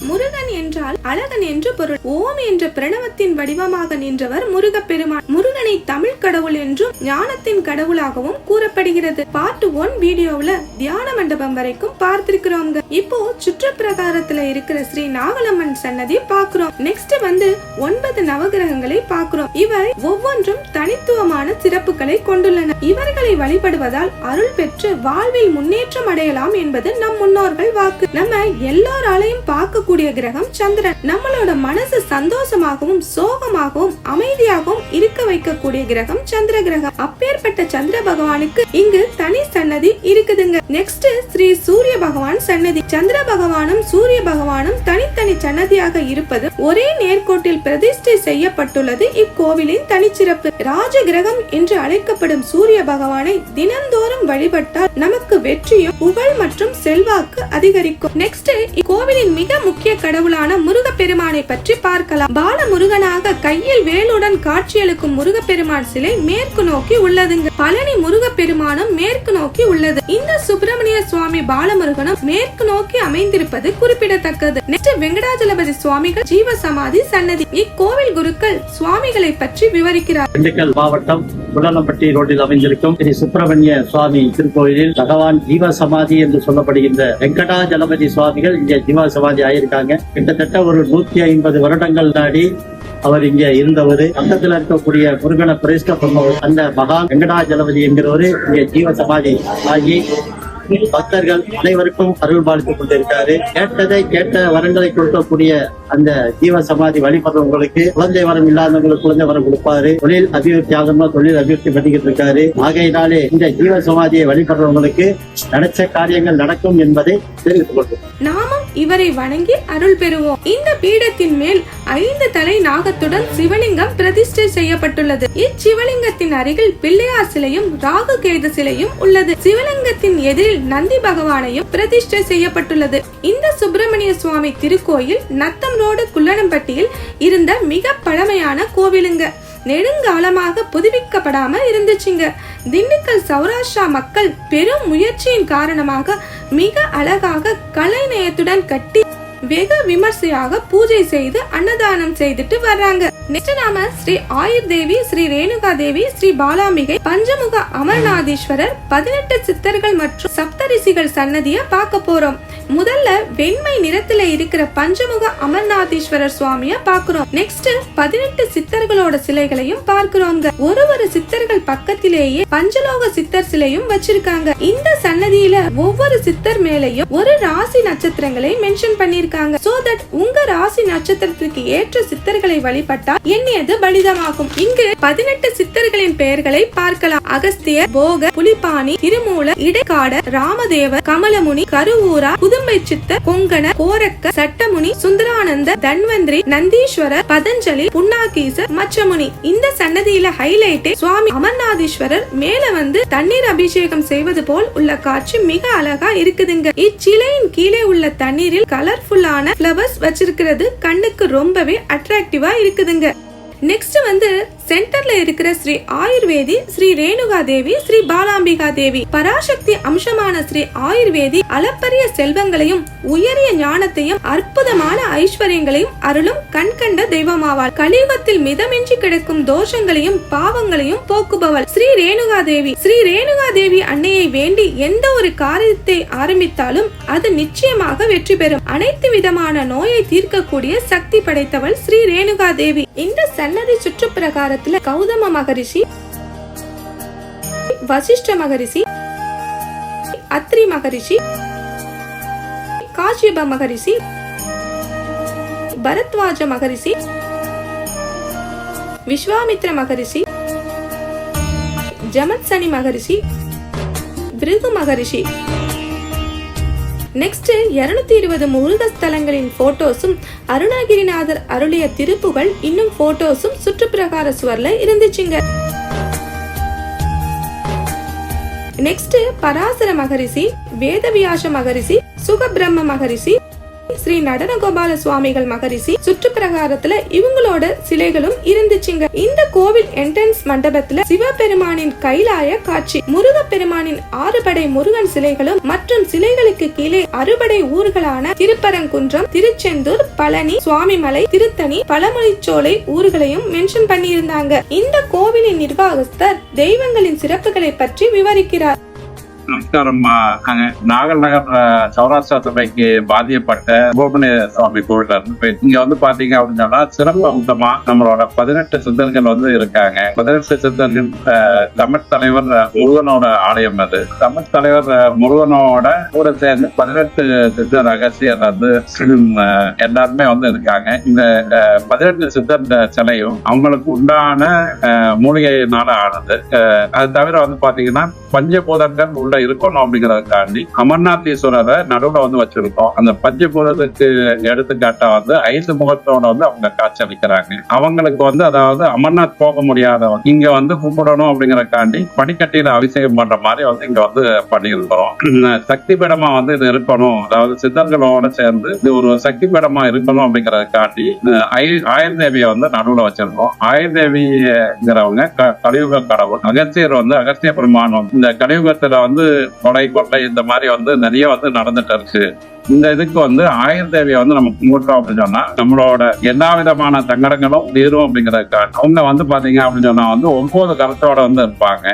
முருகன் என்றால் அழகன் என்று பொருள். ஓம் என்ற பிரணவத்தின் வடிவமாக நின்றவர் முருகப்பெருமான். முருகனை தமிழ் கடவுள் என்றும் ஞானத்தின் கடவுளாகவும் கூறப்படுகிறது. பார்ட் 1 வீடியோவுல தியான மண்டபம் வரைக்கும் பார்த்திருக்கிறோம். இப்போ சுற்றுப்பிரகாரத்துல இருக்கிற ஸ்ரீ நாகலம்மன் சன்னதி பாக்குறோம். நெக்ஸ்ட் வந்து 9 நவகிரகங்களை பாக்குறோம். இவை ஒவ்வொன்றும் தனித்துவமான சிறப்புகளை கொண்டுள்ளன. இவர்களை வழிபடுவதால் அருள் பெற்று வாழ்வில் முன்னேற்றம் அடையலாம் என்பது நம் முன்னோர்கள் வாக்கு. நம்ம எல்லாராலையும் பார்க்கக்கூடிய கிரகம் சந்திரன். நம்மளோட மனசு சந்தோஷமாகவும் சோகமாகவும் அமைதியாகவும் இருக்க வைக்கக்கூடிய கிரகம் சந்திர கிரகம். அப்பேற்பட்ட சந்திர பகவானுக்கு இங்கு தனி சன்னதி இருக்குதுங்க. நெக்ஸ்ட் ஸ்ரீ சூரிய பகவான் சன்னதி. சந்திர பகவானும் சூரிய பகவானும் தனித்தனி சன்னதியாக இருப்பது ஒரே நேர்கோட்டில் பிரதிஷ்டை செய்யப்பட்டுள்ளது இக்கோவிலின் தனிச்சிறப்பு. ராஜ கிரகம் என்று அழைக்கப்படும் சூரிய பகவானை தினந்தோறும் வழிபட்டால் நமக்கு வெற்றியும் புகழ் மற்றும் செல்வாக்கு அதிகரிக்கும். நெக்ஸ்ட் இக்கோவிலின் மிக முக்கிய கடவுளான முருகப்பெருமானை பற்றி பார்க்கலாம். பால முருகனாக கையில் வேலுடன் காட்சியளிக்கும் முருகப்பெருமான் சிலை மேற்கு நோக்கி உள்ளதுங்க. பழனி முருகப்பெருமானும் மேற்கு நோக்கி உள்ளது. இந்த சுப்பிரமணிய சுவாமி பாலமுருகனும் மேற்கு நோக்கி அமைந்திருப்பது குறிப்பிடத்தக்கது. நெக்ஸ்ட் வெங்கடாஜலபதி சுவாமிகள் ஜீவ சமாதி சன்னதி. இக்கோவில் குருக்கள் சுவாமிகளை பற்றி விவரிக்கிறார். திண்டுக்கல் மாவட்டம் குடலம்பட்டி ரோட்டில் அமைந்திருக்கும் ஸ்ரீ சுப்பிரமணிய சுவாமி திருக்கோயிலில் பகவான் ஜீவ சமாதி என்று சொல்லப்படுகின்ற வெங்கடாஜலபதி சுவாமிகள் இங்க ஜீவ சமாதி ஆயிருக்காங்க. கிட்டத்தட்ட ஒரு 150 வருடங்கள் நாடி அவர் இங்க இருந்தவர். பக்கத்தில் இருக்கக்கூடிய முருகனை பிரதிஷ்டை பண்ணவர் அந்த மகான் வெங்கடாஜலபதி என்கிறவரு இங்க ஜீவ சமாதி ஆகி பக்தர்கள் அனைவருக்கும் அருள் பாலித்துக் கொண்டிருக்காரு. கேட்டதை கேட்ட வரங்களை கொடுக்கக்கூடிய அந்த ஜீவ சமாதி வழிபடுறவங்களுக்கு குழந்தை வரம் இல்லாதவங்களுக்கு குழந்தை வரம் கொடுப்பாரு. தொழில் அபிவிருத்தி ஆகணும்னா தொழில் அபிவிருத்தி பண்ணிக்கிட்டு இருக்காரு. ஆகையினாலே இந்த ஜீவ சமாதியை வழிபடுறவங்களுக்கு நினைச்ச காரியங்கள் நடக்கும் என்பதை தெரிவித்துக் கொள்வோம். நாமும் இவரை வணங்கி அருள் பெறுவோம். இந்த பீடத்தின் மேல் 5 தலை நாகத்துடன் சிவலிங்கம் பிரதிஷ்டை செய்யப்பட்டுள்ளது. இச்சிவலிங்கத்தின் அருகில் பிள்ளையார் சிலையும் ராகு கேது சிலையும் உள்ளது. சிவலிங்கத்தின் எதிரில் நந்தி பகவானையும் பிரதிஷ்டை செய்யப்பட்டுள்ளது. இந்த சுப்பிரமணிய சுவாமி திருக்கோயில் நத்தம் ரோடு குள்ளனம்பட்டியில் இருந்த மிக பழமையான கோவிலுங்க. நெடுங்காலமாக புதுப்பிக்கப்படாம இருந்துச்சுங்க. திண்டுக்கல் சௌராஷ்டிரா மக்கள் பெரும் முயற்சியின் காரணமாக மிக அழகாக கலைநயத்துடன் கட்டி வெகு விமர்சையாக பூஜை செய்து அன்னதானம் செய்துட்டு வர்றாங்க. நெக்ஸ்ட் நாம ஸ்ரீ ஆயுர் தேவி, ஸ்ரீ ரேணுகா தேவி, ஸ்ரீ பாலாம்பிகை, பஞ்சமுக அமர்நாதீஸ்வரர், 18 சித்தர்கள் மற்றும் சப்தரிசிகள் சன்னதிய பார்க்க போறோம். முதல்ல வெண்மை நிறத்துல இருக்கிற பஞ்சமுக அமர்நாதீஸ்வரர் சுவாமிய பாக்குறோம். நெக்ஸ்ட் 18 சித்தர்களோட சிலைகளையும் பார்க்கிறோங்க. ஒரு சித்தர்கள் பக்கத்திலேயே பஞ்சலோக சித்தர் சிலையும் வச்சிருக்காங்க. இந்த சன்னதியில ஒவ்வொரு சித்தர் மேலையும் ஒரு ராசி நட்சத்திரங்களை மென்ஷன் பண்ணிருக்காங்க. சோ தட் உங்க ராசி நட்சத்திரத்திற்கு ஏற்ற சித்தர்களை வழிபட்டால் எண்ணியது பலிதமாகும். இங்கு 18 சித்தர்களின் பெயர்களை பார்க்கலாம். அகஸ்தியர், போக, புலிபாணி, திருமூல, இடைக்காட, ராமதேவர், கமலமுனி, கருவூரா, புதும்பை சித்தர், கொங்கண, கோரக்க, சட்டமுனி, சுந்தரானந்த, தன்வந்திரி, நந்தீஸ்வரர், பதஞ்சலி, புன்னாகீசர், மச்சமுனி. இந்த சன்னதியில ஹைலைட்டே சுவாமி அமர்நாதீஸ்வரர் மேல வந்து தண்ணீர் அபிஷேகம் செய்வது போல் உள்ள காட்சி மிக அழகா இருக்குதுங்க. இச்சிலையின் கீழே உள்ள தண்ணீரில் கலர்ஃபுல்லான ஃப்ளவர்ஸ் வச்சிருக்கிறது கண்ணுக்கு ரொம்பவே அட்ராக்டிவா இருக்குதுங்க. நெக்ஸ்ட் வந்து சென்டர்ல இருக்கிற ஸ்ரீ ஆயுர்வேதி, ஸ்ரீ ரேணுகா தேவி, ஸ்ரீ பாலாம்பிகா தேவி. பராசக்தி அம்சமான ஸ்ரீ ஆயுர்வேதி அளப்பரிய செல்வங்களையும் உயரிய ஞானத்தையும் அற்புதமான ஐஸ்வர்யங்களையும் அருளும் கண்கண்ட தெய்வமாவாள். கலியுகத்தில் மிதமின்றி கிடக்கும் தோஷங்களையும் பாவங்களையும் போக்குபவள் ஸ்ரீ ரேணுகா தேவி. ஸ்ரீ ரேணுகா தேவி அன்னையை வேண்டி எந்த ஒரு காரியத்தை ஆரம்பித்தாலும் அது நிச்சயமாக வெற்றி பெறும். அனைத்து விதமான நோயை தீர்க்கக்கூடிய சக்தி படைத்தவள் ஸ்ரீ ரேணுகா தேவி. இந்த சன்னதி சுற்றுப்பிரகார கௌதம மகரிஷி, வசிஷ்ட மகரிஷி, அத்ரி மகரிஷி, காஷ்யப மகரிஷி, பரத்வாஜ மகரிஷி, விஸ்வாமித்ர மகரிஷி, ஜமத்சனி மகரிஷி, பிருகு மகரிஷி. நெக்ஸ்ட் 220 முருக ஸ்தலங்களின் போட்டோஸும் அருணகிரிநாதர் அருளிய திருப்புகள் இன்னும் போட்டோஸும் சுற்றுப்பிரகார சுவர்ல இருந்துச்சுங்க. நெக்ஸ்ட் பராசர மகரிஷி, வேதவியாச மகரிஷி, சுகபிரம்ம மகரிஷி, ஸ்ரீ நடனகோபால சுவாமிகள் மகரிஷி சுற்றுப்பிரகாரத்துல இவங்களோட சிலைகளும் இருந்துச்சுங்க. இந்த கோவில் என்ட்ரன்ஸ் மண்டபத்துல சிவபெருமானின் கைலாய காட்சி, முருகப்பெருமானின் 6 படை முருகன் சிலைகளும் மற்றும் சிலைகளுக்கு கீழே 6 ஊர்களான திருப்பரங்குன்றம், திருச்செந்தூர், பழனி, சுவாமிமலை, திருத்தணி, பழமொழிச்சோலை ஊர்களையும் மென்ஷன் பண்ணி இருந்தாங்க. இந்த கோவிலின் நிர்வாகஸ்தர் தெய்வங்களின் சிறப்புகளை பற்றி விவரிக்கிறார். நமஸ்காரம். நாகல் நகர் சௌராஷ்டிரா சபைக்கு பாதிக்கப்பட்ட சுப்பிரமணிய சுவாமி கோவில் இருந்து இங்க வந்து பாத்தீங்க அப்படின்னா சிறப்பு அம்சமா நம்மளோட 18 சித்தர்கள் வந்து இருக்காங்க. 18 சித்தர்கள் தமிழ் தலைவர் முருகனோட ஆலயம் அது. தமிழ் தலைவர் முருகனோட கூட சேர்ந்து 18 சித்தர் ரகசியர் வந்து எல்லாருமே வந்து இருக்காங்க. இந்த 18 சித்தர் சிலையும் அவங்களுக்கு உண்டான மூலிகையினால ஆனது. அது தவிர வந்து பாத்தீங்கன்னா பஞ்சபூதங்கள் உள்ள இருக்கணும் அப்படிங்கறதுக்காண்டி அமர்நாத்தீஸ்வரரை நடுவுல வந்து வச்சிருக்கோம். அந்த பஞ்சபூதத்துக்கு எடுத்துக்காட்டா வந்து 5 முகத்தோட வந்து அவங்க காட்சி அளிக்கிறாங்க. அவங்களுக்கு வந்து அதாவது அமர்நாத் போக முடியாதவங்க இங்க வந்து கும்பிடணும் அப்படிங்கறதுக்காண்டி பனிக்கட்டியில அபிஷேகம் பண்ற மாதிரி வந்து இங்க வந்து பண்ணியிருக்கிறோம். சக்தி பீடமா வந்து இது இருக்கணும், அதாவது சித்தர்களோட சேர்ந்து இது ஒரு சக்தி பீடமா இருக்கணும் அப்படிங்கறதுக்காண்டி ஆயுர்தேவியை வந்து நடுவுல வச்சிருக்கோம். ஆயுர்தேவிங்கிறவங்க கலியுக கடவுள். அகஸ்தியர் வந்து அகஸ்திய பெருமான் இந்த கலியுகத்துல வந்து கொலை கொள்ளை இந்த மாதிரி வந்து நிறைய வந்து நடந்துட்டு இருக்கு. இந்த இதுக்கு வந்து ஆயுர்தேவியை வந்து நம்ம கும்பிட்டோம் அப்படின்னு சொன்னா நம்மளோட எல்லா விதமான சங்கடங்களும் தீரும் அப்படிங்கிறதுக்காக அவங்க வந்து பாத்தீங்க அப்படின்னு சொன்னா வந்து 9 கரத்தோட வந்து இருப்பாங்க.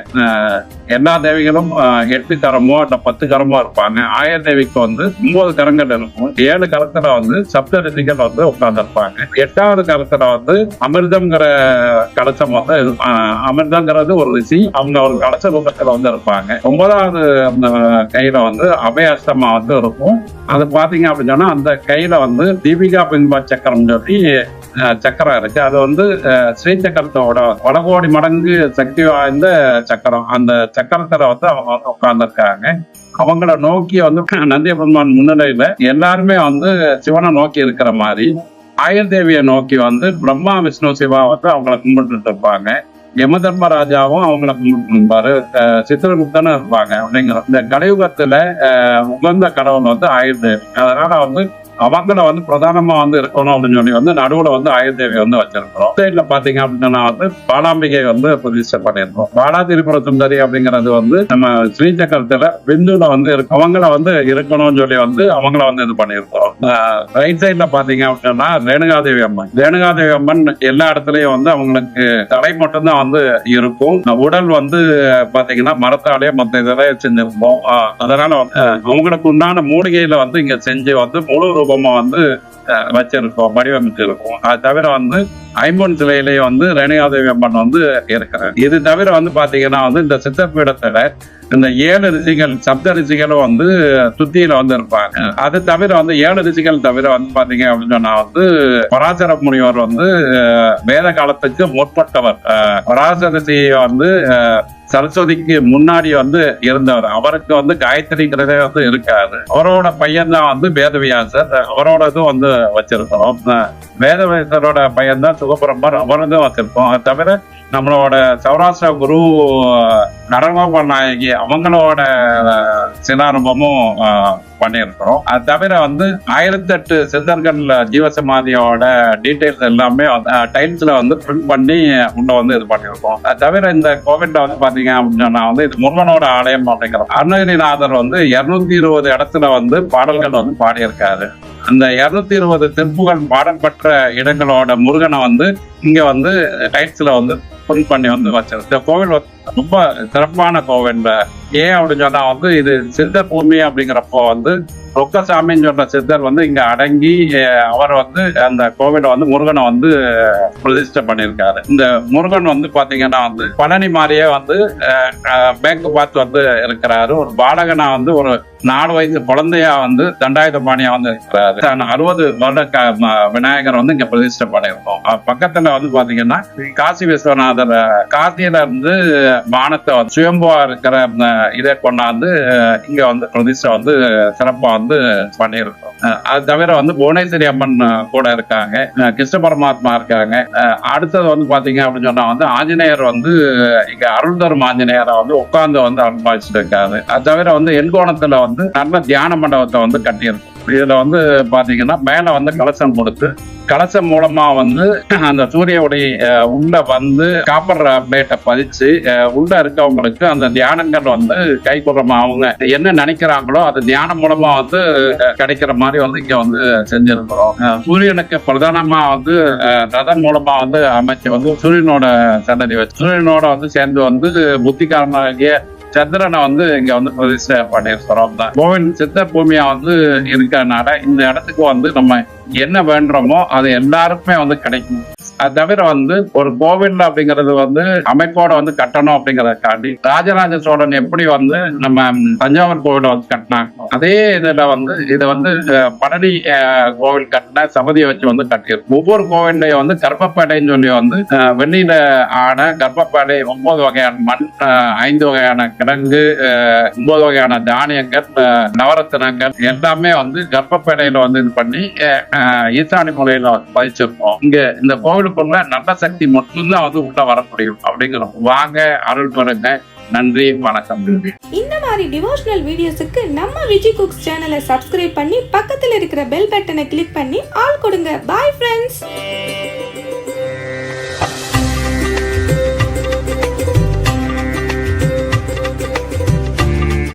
எல்லா தேவிகளும் 8 கரமோ இல்ல 10 கரமோ இருப்பாங்க. ஆயுர்தேவிக்கு வந்து 9 கரங்கள் இருக்கும். 7 கரத்துல வந்து சப்தரிஷிகள் வந்து உட்கார்ந்து இருப்பாங்க. 8வது கரத்துல வந்து அமிர்தம்ங்கிற கலசம் வந்து அமிர்தங்கிறது ஒரு ரிஷி, அவங்க ஒரு கலச ரூபத்துல வந்து இருப்பாங்க. 9வது கையில வந்து அபயாஸ்தமா வந்து இருக்கும். அது பாத்தீங்க அப்படின்னு சொன்னா அந்த கையில வந்து தீபிகா பின்பா சக்கரம் சொல்லி சக்கரம் இருக்கு. அது வந்து ஸ்ரீ சக்கரத்தோட வடகோடி மடங்கு சக்தி வாய்ந்த சக்கரம். அந்த சக்கரத்துல வந்து அவங்க வந்து உட்கார்ந்துருக்காங்க. அவங்கள நோக்கி வந்து நந்திய பெருமான் முன்னிலையில எல்லாருமே வந்து சிவனை நோக்கி இருக்கிற மாதிரி ஆயுர்தேவியை நோக்கி வந்து பிரம்மா விஷ்ணு சிவா வந்து அவங்கள கும்பிட்டு இருப்பாங்க. யம தர்மராஜாவும் அவங்கள கும்பிட்டு சித்திரகுப்தனும் இருப்பாங்க. அப்படிங்கிற இந்த கலியுகத்துல உகந்த கடவுள் வந்து ஆயுர்தேவி. அதனால வந்து அவங்கள வந்து பிரதானமா வந்து இருக்கணும் அப்படின்னு சொல்லி வந்து நடுவுல வந்து ஆயுர்தேவி வந்து வச்சிருக்கிறோம். சைட்ல பாத்தீங்க அப்படின்னா வந்து பாலாம்பிகை வந்து பிரதிஷ்டை பண்ணிருக்கோம். பாலா திரிபுர சுந்தரி அப்படிங்கிறது வந்து நம்ம ஸ்ரீசக்கரத்துல பிந்துல வந்து அவங்கள வந்து இருக்கணும்னு சொல்லி வந்து அவங்கள வந்து இது பண்ணிருக்கோம். ரைட் சைட்ல பாத்தீங்க அப்படின்னா ரேணுகாதேவி அம்மன். ரேணுகாதேவி அம்மன் எல்லா இடத்துலயும் வந்து அவங்களுக்கு தலை மட்டும்தான் வந்து இருக்கும். உடல் வந்து பாத்தீங்கன்னா மரத்தாலே மத்த இதெல்லாம் செஞ்சிருப்போம். அதனால அவங்களுக்கு உண்டான மூலிகையில வந்து இங்க செஞ்சு வந்து முழு வந்து வச்சிருக்கோம், வடிவமைச்சு இருக்கும். அது தவிர வந்து 50 சிலையிலேயே வந்து ரேணுகாதேவி அம்மன் வந்து இருக்கிறார். இது தவிர வந்து பாத்தீங்கன்னா வந்து இந்த சித்தப்பீடத்துல இந்த 7 ரிஷிகள் சப்த ரிஷிகளும் வந்து சுத்தியில வந்து இருப்பாங்க. அது தவிர வந்து 7 ரிஷிகள் தவிர வந்து பாத்தீங்க அப்படின்னா வந்து பராசர முனிவர் வந்து வேத காலத்துக்கு முற்பட்டவர். பராசர ரிஷி வந்து சரஸ்வதிக்கு முன்னாடி வந்து இருந்தவர். அவருக்கு வந்து காயத்ரிங்கிறதே வந்து இருக்காது. அவரோட பையன் தான் வந்து வேதவியாசர். அவரோட இதுவும் வந்து வச்சிருக்கோம். வேதவியாசரோட பையன் தான் சுகபிரம்மர், அவரதும் வச்சிருக்கோம். அது தவிர நம்மளோட சௌராஷ்டிரா குரு நடனகோபால் நாயகி அவங்களோட சிலாரூபமும் பண்ணியிருக்கிறோம். அது தவிர வந்து 1008 சித்தர்கள் ஜீவசமாதியோட டீடைல்ஸ் எல்லாமே டைல்ஸ்ல வந்து பிரிண்ட் பண்ணி உள்ள வந்து இது பண்ணியிருக்கோம். அது தவிர இந்த கோவில்ல வந்து பாத்தீங்க அப்படின்னா வந்து இது முருகனோட ஆலயம் அப்படிங்கிறோம். அருணகிரிநாதர் வந்து 220 இடத்துல வந்து பாடல்கள் வந்து பாடியிருக்காரு. அந்த 220 திருப்புகள் பாடல் பெற்ற இடங்களோட முருகனை வந்து இங்க வந்து டைல்ஸ்ல வந்து பிரிண்ட் பண்ணி வந்து வச்சிருக்கு. இந்த கோவில் ரொம்ப சிறப்பான கோவில். ஏன் அப்படின்னு சொன்னா வந்து இது சித்த பூமி அப்படிங்கிறப்போ வந்து ரொக்கசாமின்னு சொன்ன சித்தர் வந்து இங்க அடங்கி அவர் வந்து அந்த கோவில வந்து முருகனை வந்து பிரதிஷ்டை பண்ணியிருக்காரு. இந்த முருகன் வந்து பாத்தீங்கன்னா வந்து பழனி மாதிரியே வந்து பேங்க் பார்த்து வந்து இருக்கிறாரு. ஒரு பாலகனா வந்து ஒரு 4 வயசு குழந்தையா வந்து தண்டாயுதபாணியா வந்து இருக்கிறாரு. 60 வருட விநாயகர் வந்து இங்க பிரதிஷ்டை பண்ணியிருக்கோம். பக்கத்துல வந்து பாத்தீங்கன்னா காசி விஸ்வநாதர் காசியில இருந்து வானத்தை வந்து சுயம்புவா இருக்கிற இதை கொண்டாந்து இங்க வந்து பிரதிஷ்டை வந்து சிறப்பா வந்து பண்ணியிருக்கோம். அது தவிர வந்து புவனேஸ்வரி அம்மன் கூட இருக்காங்க, கிருஷ்ண பரமாத்மா இருக்காங்க. அடுத்தது வந்து பாத்தீங்க அப்படின்னு சொன்னா வந்து ஆஞ்சநேயர் வந்து இங்க அருள் தரும் ஆஞ்சநேயரை வந்து உட்கார்ந்து வந்து அனுபவிச்சுட்டு இருக்காரு. அது தவிர வந்து எண்கோணத்துல வந்து நல்ல தியான மண்டபத்தை வந்து கட்டியிருக்கும். இதுல வந்து பாத்தீங்கன்னா மேல வந்து கலசம் கொடுத்து கலசம் மூலமா வந்து அந்த சூரிய ஒளி உள்ள வந்து காப்பர் பிளேட்டை பதிச்சு உள்ள இருக்கவங்களுக்கு அந்த தியானங்கள் வந்து கைகூடமா அவங்க என்ன நினைக்கிறாங்களோ அது தியானம் மூலமா வந்து கிடைக்கிற மாதிரி வந்து இங்க வந்து செஞ்சிருக்கிறோம். சூரியனுக்கு பிரதானமா வந்து ரதன் மூலமா வந்து அமைச்சு வந்து சூரியனோட சன்னதி வச்சு சூரியனோட வந்து சேர்ந்து வந்து புத்திகாரனாகிய சந்திரனை வந்து இங்க வந்து பிரதிஷ்டை பண்ணியிருக்கிறோம். தான் கோவில் சித்தர் பூமியா வந்து இருக்கிறதுனால இந்த இடத்துக்கு வந்து நம்ம என்ன வேண்டுறோமோ அது எல்லாருக்குமே வந்து கிடைக்கும். அது தவிர வந்து ஒரு கோவில் அப்படிங்கிறது வந்து அமைப்போட வந்து கட்டணும் அப்படிங்கறதுக்காண்டி ராஜராஜ சோழன் எப்படி வந்து நம்ம தஞ்சாவூர் கோவிலை வந்து கட்டினாங்க அதே இதுல வந்து இதை வந்து பழனி கோவில் கட்டின சபதியை வச்சு வந்து கட்டியிருக்கும். ஒவ்வொரு கோவிலையும் வந்து கர்ப்பப்பேடைன்னு சொல்லி வந்து வெண்ணில ஆன கர்ப்பப்பேடை 9 வகையான மண் 5 வகையான கிழங்கு 9 வகையான தானியங்கள் நவரத்தினங்கள் எல்லாமே வந்து கர்ப்பப்பேடையில வந்து இது பண்ணி ஈசானி மூலையில பதிச்சிருக்கோம். இங்க இந்த கோவிலுக்குள்ள நல்ல சக்தி மட்டும்தான் வந்து உள்ள வர முடியும் அப்படிங்கிறோம். வாங்க அருள் பெறுங்க. நன்றி, வணக்கம். இந்த மாதிரி டிவோஷனல் வீடியோஸுக்கு நம்ம விஜி குக்ஸ் சேனலை சப்ஸ்கிரைப் பண்ணி பக்கத்துல இருக்கிற பெல் பட்டனை கிளிக் பண்ணி ஆல் கொடுங்க. Bye friends.